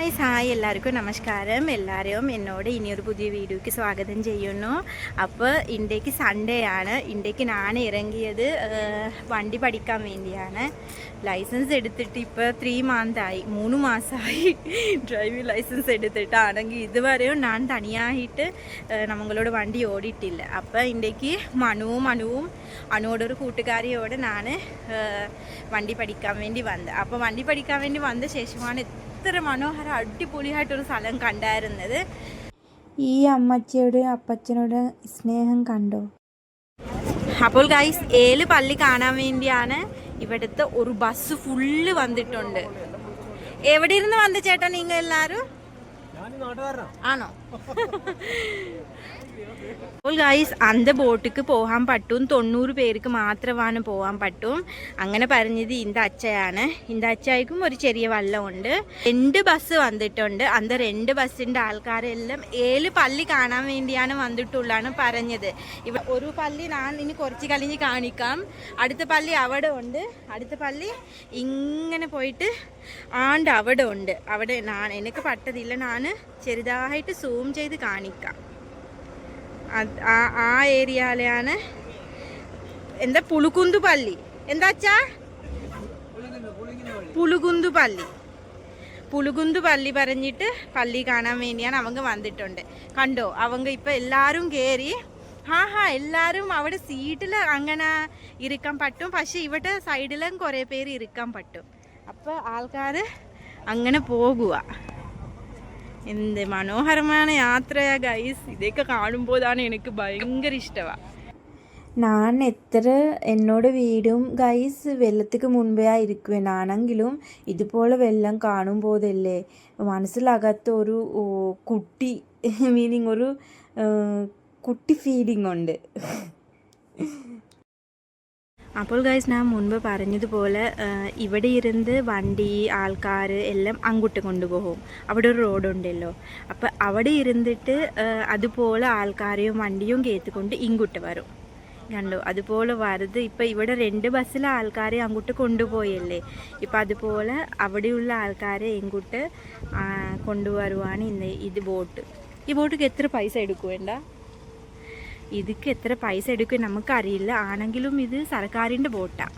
Guys, hi, എല്ലാവർക്കും നമസ്കാരം. എല്ലാവരെയും എന്നോട് ഇനിയൊരു പുതിയ വീഡിയോയ്ക്ക് സ്വാഗതം ചെയ്യുന്നു. അപ്പോൾ ഇന്ത്യക്ക് സൺഡേ ആണ്. ഇന്ത്യക്ക് ഞാൻ ഇറങ്ങിയത് വണ്ടി പഠിക്കാൻ വേണ്ടിയാണ്. ലൈസൻസ് എടുത്തിട്ട് ഇപ്പോൾ 3 മന്തായി, 3 മാസമായി ഡ്രൈവിംഗ് ലൈസൻസ് എടുത്തിട്ടാണെങ്കിൽ ഇതുവരെയും ഞാൻ തനിയായിട്ട് നമ്മളോട് വണ്ടി ഓടിയിട്ടില്ല. അപ്പോൾ ഇന്ത്യക്ക് അനുവോടൊരു കൂട്ടുകാരിയോട് ഞാൻ വണ്ടി പഠിക്കാൻ വേണ്ടി വന്നത്. അപ്പോൾ വണ്ടി പഠിക്കാൻ വേണ്ടി വന്ന ശേഷമാണ് ഇത്ര മനോഹര അടിപൊളിയായിട്ടൊരു സ്ഥലം കണ്ടായിരുന്നത്. ഈ അമ്മച്ചിയോട് അപ്പച്ചനോട് സ്നേഹം കണ്ടോ? അപ്പോൾ ഗൈസ്, 7 പള്ളി കാണാൻ വേണ്ടിയാണ് ഇവിടുത്തെ ഒരു ബസ് ഫുള്ള് വന്നിട്ടുണ്ട്. എവിടെ ഇരുന്ന് വന്ന ചേട്ടാ നിങ്ങൾ എല്ലാവരും? ആണോ? അപ്പോൾ ഗൈസ്, അന്ത ബോട്ടിക്ക് പോകാൻ പറ്റും, 90 പേർക്ക് മാത്രമാണ് പോകാൻ പറ്റും. അങ്ങനെ പറഞ്ഞത് ഇന്റെ അച്ഛയാണ്. ഇന്റെ അച്ഛയ്ക്കും ഒരു ചെറിയ വള്ളമുണ്ട്. 2 ബസ് വന്നിട്ടുണ്ട്. അന്ത 2 ബസ്സിന്റെ ആൾക്കാരെല്ലാം 7 പള്ളി കാണാൻ വേണ്ടിയാണ് വന്നിട്ടുള്ളതാണ് പറഞ്ഞത്. ഒരു പള്ളി ഞാൻ ഇനി കുറച്ച് കഴിഞ്ഞ് കാണിക്കാം. അടുത്ത പള്ളി അവിടെ ഉണ്ട്. അടുത്ത പള്ളി ഇങ്ങനെ പോയിട്ട് അവിടെ ഉണ്ട്. അവിടെ എനിക്ക് പറ്റതില്ല, ഞാൻ ചെറുതായിട്ട് സൂം ചെയ്ത് കാണിക്കാം. ആ ഏരിയയിലാണ് എന്താ പുളുകുന്തു പള്ളി. എന്താച്ചാ പുളുകുന്തു പള്ളി പറഞ്ഞിട്ട് പള്ളി കാണാൻ വേണ്ടിയാണ് അവങ്ക വന്നിട്ടുണ്ട്. കണ്ടോ, അവങ്ക ഇപ്പൊ എല്ലാരും കേറി. എല്ലാരും അവിടെ സീറ്റിൽ അങ്ങനെ ഇരിക്കാൻ പറ്റും. പക്ഷെ ഇവിടെ സൈഡിലും കുറെ പേര് ഇരിക്കാൻ പറ്റും. അപ്പൊ ആൾക്കാര് അങ്ങനെ പോകുക. എന്ത് മനോഹരമായ യാത്രയാ ഗൈസ്. ഇതൊക്കെ കാണുമ്പോഴാണ് എനിക്ക് ഭയങ്കര ഇഷ്ടമാണ്. ഞാൻ എന്നോട് വീടും ഗൈസ് വെള്ളത്തിക്ക് മുൻപേ ഇരിക്കുവാണെങ്കിലും ഇതുപോലെ വെള്ളം കാണുമ്പോഴല്ലേ മനസ്സിലകത്ത് ഒരു കുട്ടി മീനിങ് ഒരു കുട്ടി ഫീലിംഗ് ഉണ്ട്. അപ്പോൾ ഗൈസ്, ഞാൻ മുൻപ് പറഞ്ഞതുപോലെ ഇവിടെ ഇരുന്ന് വണ്ടി ആൾക്കാർ എല്ലാം അങ്ങോട്ട് കൊണ്ടുപോകും. അവിടെ ഒരു റോഡുണ്ടല്ലോ. അപ്പോൾ അവിടെ ഇരുന്നിട്ട് അതുപോലെ ആൾക്കാരെയും വണ്ടിയും കയറ്റിക്കൊണ്ട് ഇങ്ങോട്ട് വരും. കണ്ടോ, അതുപോലെ വരുത്. ഇപ്പം ഇവിടെ 2 ബസ്സിലെ ആൾക്കാരെ അങ്ങോട്ട് കൊണ്ടുപോയല്ലേ. ഇപ്പം അതുപോലെ അവിടെയുള്ള ആൾക്കാരെ ഇങ്ങോട്ട് കൊണ്ടുവരുവാണ് ഇത് ബോട്ട്. ഈ ബോട്ടിക്ക് എത്ര പൈസ എടുക്കുവേണ്ട? ഇതിക്ക് എത്ര പൈസ എടുക്കും നമുക്കറിയില്ല. ആണെങ്കിലും ഇത് സർക്കാരിൻ്റെ ബോട്ടാണ്.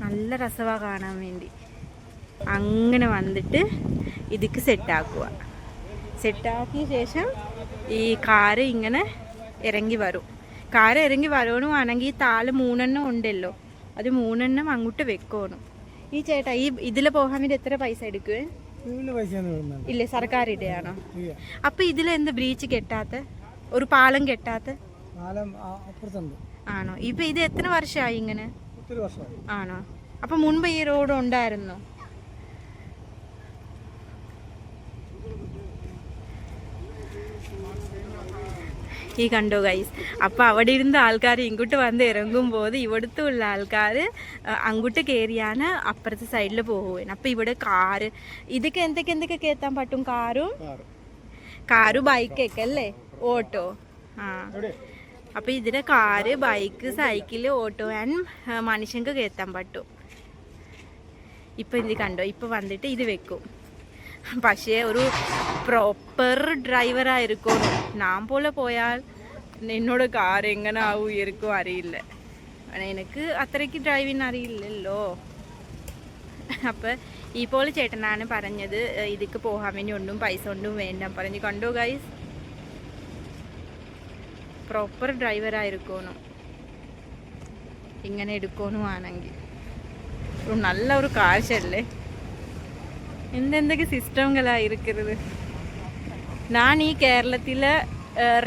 നല്ല രസമാണ് കാണാൻ വേണ്ടി. അങ്ങനെ വന്നിട്ട് ഇതിക്ക് സെറ്റാക്കുക. സെറ്റാക്കിയ ശേഷം ഈ കാറ് ഇങ്ങനെ ഇറങ്ങി വരും. കാറ് ഇറങ്ങി വരണമെങ്കിൽ താഴെ 3 എണ്ണം ഉണ്ടല്ലോ, അത് 3 എണ്ണം അങ്ങോട്ട് വെക്കണം. ഈ ചേട്ടാ, ഈ ഇതിൽ പോകാൻ വേണ്ടി എത്ര പൈസ എടുക്കുവേ? ഇല്ലേ, സർക്കാരിൻ്റെ ആണോ? അപ്പം ഇതിലെന്ത് ബ്രീച്ച് കെട്ടാത്ത, ഒരു പാലം കെട്ടാത്ത? ആണോ? ഇപ്പൊ ഇത് എത്ര വർഷമായി ഇങ്ങനെ? ആണോ? അപ്പൊ മുൻപ് ഈ റോഡ് ഉണ്ടായിരുന്നോ? ഈ കണ്ടോ ഗൈസ്. അപ്പോൾ അവിടെ ഇരുന്ന ആൾക്കാർ ഇങ്ങോട്ട് വന്ന് ഇറങ്ങുമ്പോൾ ഇവിടുത്തെ ഉള്ള ആൾക്കാർ അങ്ങോട്ട് കയറിയാണ് അപ്പുറത്തെ സൈഡിൽ പോകുവാൻ. അപ്പോൾ ഇവിടെ കാറ് ഇതൊക്കെ എന്തൊക്കെ കയറ്റാൻ പറ്റും? കാറ് ബൈക്കൊക്കെ അല്ലേ, ഓട്ടോ. അപ്പൊ ഇതിന് car, bike, cycle, auto and മനുഷ്യർക്ക് കയറ്റാൻ പറ്റും. ഇപ്പൊ ഇത് കണ്ടോ, ഇപ്പൊ വന്നിട്ട് ഇത് വെക്കും. പക്ഷേ ഒരു പ്രോപ്പർ ഡ്രൈവറായിരിക്കും. ഞാൻ പോലെ പോയാൽ എന്നോട് കാർ എങ്ങനെ ആയിരിക്കും അറിയില്ല. എനിക്ക് അത്രയ്ക്ക് ഡ്രൈവിങ് അറിയില്ലല്ലോ. അപ്പം ഈ പോലെ ചേട്ടനാണ് പറഞ്ഞത് ഇതിക്ക് പോകാൻ വേണ്ടി ഒന്നും പൈസ ഒന്നും വേണ്ട പറഞ്ഞു. കണ്ടോ ഗൈസ്, പ്രോപ്പർ ഡ്രൈവറായിരിക്കണം ഇങ്ങനെ എടുക്കണമാണെങ്കിൽ. നല്ല ഒരു കാശല്ലേ. എന്തൊക്കെ സിസ്റ്റങ്ങളായിരിക്കുന്നത്. ഞാൻ ഈ കേരളത്തിലെ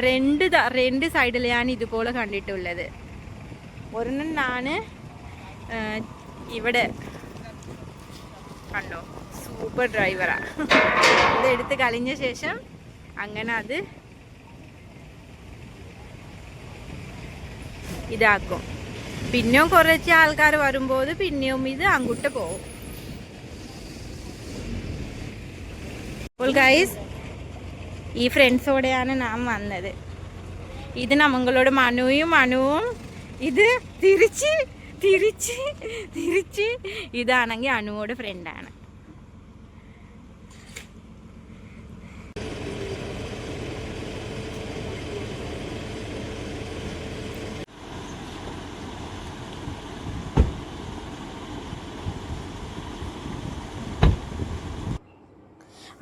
2 സൈഡിലാണ് ഇതുപോലെ കണ്ടിട്ടുള്ളത്. ഒരെണ്ണം ഞാൻ ഇവിടെ കണ്ടോ, സൂപ്പർ ഡ്രൈവറാ. ഇത് എടുത്ത് കളിഞ്ഞ ശേഷം അങ്ങനെ അത് ഇതാക്കും. പിന്നെയും കുറച്ച് ആൾക്കാർ വരുമ്പോൾ പിന്നെയും ഇത് അങ്ങോട്ട് പോകും. അപ്പോൾ ഗൈസ്, ഈ ഫ്രണ്ട്സോടെയാണ് ഞാൻ വന്നത്. ഇത് നമ്മളോട് മനുവും ഇത് തിരിച്ച് ഇതാണെങ്കിൽ അനുവോട് ഫ്രണ്ടാണ്.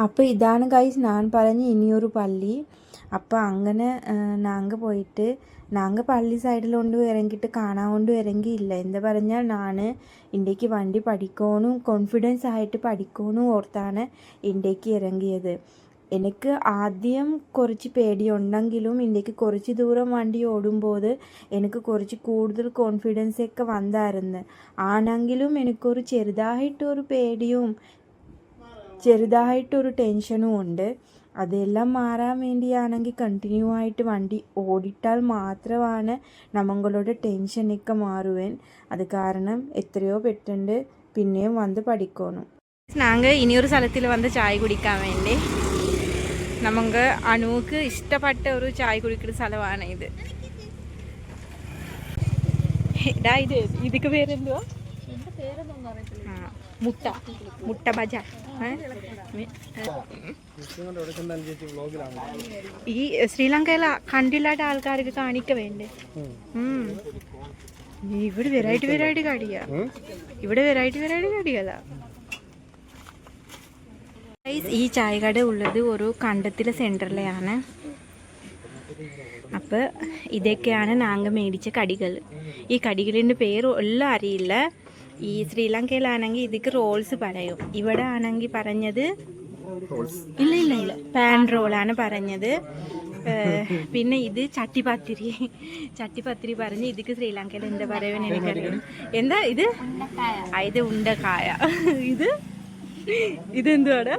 അപ്പോൾ ഇതാണ് ഗൈസ് ഞാൻ പറഞ്ഞ ഇനിയൊരു പള്ളി. അപ്പോൾ അങ്ങനെ നാങ്ക പോയിട്ട് നാങ്ക പള്ളി സൈഡിലോണ്ട് ഇറങ്ങിയിട്ട് കാണാൻ ഇറങ്ങിയില്ല. എന്താ പറഞ്ഞാൽ ഞാൻ ഇന്ത്യക്ക് വണ്ടി പഠിക്കணும் കോൺഫിഡൻസ് ആയിട്ട് പഠിക്കணும் ഓർത്താണ് ഇന്ത്യക്ക് ഇറങ്ങിയത്. എനിക്ക് ആദ്യം കുറച്ച് പേടിയുണ്ടെങ്കിലും ഇന്ത്യക്ക് കുറച്ച് ദൂരം വണ്ടി ഓടുമ്പോൾ എനിക്ക് കുറച്ച് കൂടുതൽ കോൺഫിഡൻസ് ഒക്കെ വന്നായിരുന്നു. ആണെങ്കിലും എനിക്കൊരു ചെറുതായിട്ടൊരു പേടിയും ചെറുതായിട്ടൊരു ടെൻഷനും ഉണ്ട്. അതെല്ലാം മാറാൻ വേണ്ടിയാണെങ്കിൽ കണ്ടിന്യൂ ആയിട്ട് വണ്ടി ഓടിട്ടാൽ മാത്രമാണ് നമ്മളുടെ ടെൻഷനൊക്കെ മാറുവാൻ. അത് കാരണം എത്രയോ പെട്ടെന്ന് പിന്നെയും വന്ന് പഠിക്കണം. நாங்கள் இனியொரு സ്ഥലത്തിൽ വന്ന് ചായ കുടിക്കാൻ വേണ്ടി നമുക്ക് അണുക്ക് ഇഷ്ടപ്പെട്ട ഒരു ചായ കുടിക്കുന്ന സ്ഥലമാണ് ഇത്. ഇതാ ഇത് ഇതൊക്കെ പേരെന്തുവാ? മുട്ട മുട്ട ബജ. ഈ ശ്രീലങ്കയിലെ കണ്ടില്ലാത്ത ആൾക്കാർക്ക് കാണിക്ക വേണ്ടേ? ഇവിടെ വെറൈറ്റി കടിയാ. ഇവിടെ വെറൈറ്റി കടികളാ. ഈ ചായക്കട ഉള്ളത് ഒരു കണ്ടത്തിലെ സെൻറ്ററിലാണ്. അപ്പോൾ ഇതൊക്കെയാണ് നാങ്ക മേടിച്ച കടികൾ. ഈ കടികളിൻ്റെ പേര് എല്ലാം അറിയില്ല. ഈ ശ്രീലങ്കയിലാണെങ്കിൽ ഇതിക്ക് റോൾസ് പറയും. ഇവിടെ ആണെങ്കിൽ പറഞ്ഞത് ഇല്ല പാൻ റോളാണ് പറഞ്ഞത്. പിന്നെ ഇത് ചട്ടിപ്പത്തിരി പറഞ്ഞ് ഇതിക്ക് ശ്രീലങ്കയിൽ എന്താ പറയുക എനിക്കറിയാം. എന്താ ഇത്? ഇത് ഉണ്ടക്കായ. ഇതെന്തുവാണ്?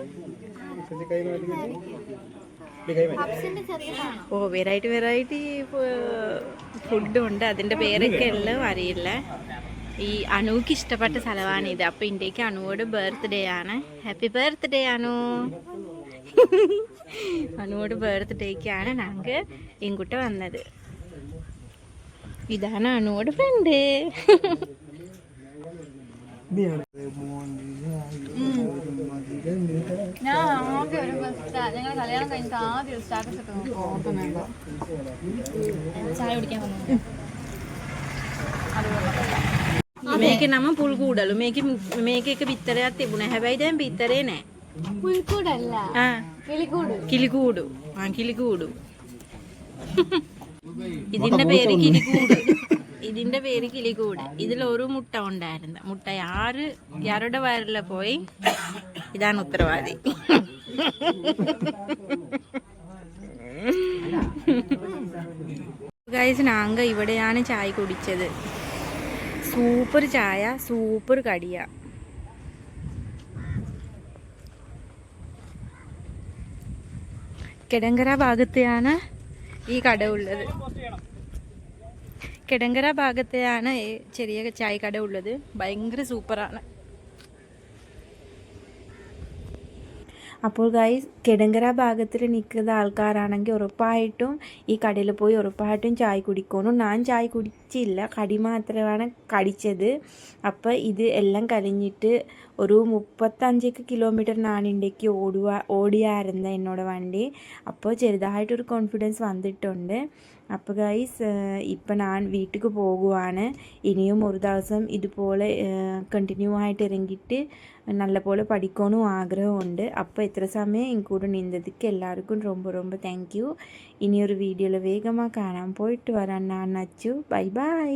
ഓ വെറൈറ്റി ഫുഡുണ്ട്. അതിൻ്റെ പേരൊക്കെ എല്ലാം അറിയില്ല. ഈ അണുക്ക് ഇഷ്ടപ്പെട്ട സ്ഥലമാണ് ഇത്. അപ്പോൾ ഇന്ത്യക്ക് അണുവോട് ബർത്ത്ഡേ ആണ്. ഹാപ്പി ബർത്ത്ഡേ അണു. അണുവോട് ബർത്ത്ഡേക്കാണ് ഞങ്ങൾക്ക് ഇങ്ങോട്ട് വന്നത്. ഇതാണ് അണുവോട് ഫ്രണ്ട്. ഞങ്ങൾ കല്യാണം കഴിഞ്ഞിട്ട് ആദ്യം സ്റ്റാറ്റസ് ഒക്കെ ഓർക്കുന്നുണ്ടോ? ചായ കുടിക്കാൻ വന്നു. මේක නම පුල් කූඩලු. මේක එක බිත්තරයක් තිබුණා. හැබැයි දැන් බිත්තරේ නෑ. පුල් කූඩල්ල. കിളികൂടു. കിളികൂടു. ഇതിന്റെ പേര് കിളികൂട്. ഇതിലൊരു മുട്ട ഉണ്ടായിരുന്നു. മുട്ട யாரோட വയറിൽ പോയി. ഇതാണ് ഉത്തരവാദി. ഗൈസ് നാങ്ക ഇവിടെയാണ് ചായ കുടിച്ചത്. സൂപ്പർ ചായ, സൂപ്പർ കടിയ. കിടങ്കര ഭാഗത്തെയാണ് ഈ കട ഉള്ളത്. കിടങ്കര ഭാഗത്തെയാണ് ചെറിയ ചായ കട ഉള്ളത്. ഭയങ്കര സൂപ്പറാണ്. അപ്പോൾ ഗൈസ് കിടങ്കര ഭാഗത്തിൽ നിൽക്കുന്ന ആൾക്കാരാണെങ്കിൽ ഉറപ്പായിട്ടും ഈ കടയിൽ പോയി ഉറപ്പായിട്ടും ചായ കുടിക്കണം. ഞാൻ ചായ കുടിച്ചില്ല, കടി മാത്രമാണ് കടിച്ചത്. അപ്പോൾ ഇത് എല്ലാം കഴിഞ്ഞിട്ട് ഒരു 35 കിലോമീറ്റർ ഞാൻ ഇന്ത്യക്ക് ഓടിയായിരുന്നു എന്നോട് വണ്ടി. അപ്പോൾ ചെറുതായിട്ടൊരു കോൺഫിഡൻസ് വന്നിട്ടുണ്ട്. അപ്പോൾ ഗൈസ് ഇപ്പം ഞാൻ വീട്ടിലേക്ക് പോകുവാണ്. ഇനിയും ഒരു ദിവസം ഇതുപോലെ കണ്ടിന്യൂ ആയിട്ട് ഇറങ്ങിയിട്ട് നല്ലപോലെ പഠിക്കാനും ആഗ്രഹമുണ്ട്. അപ്പോൾ ഇത്ര സമയം ഇങ്ങോട്ട് നിന്നതിക്ക് എല്ലാവർക്കും ரொம்ப താങ്ക് യു. ഇനിയൊരു വീഡിയോയിൽ വേഗமாக കാണാൻ പോയിട്ട് വരാൻ ഞാൻ അച്ചു. Bye bye.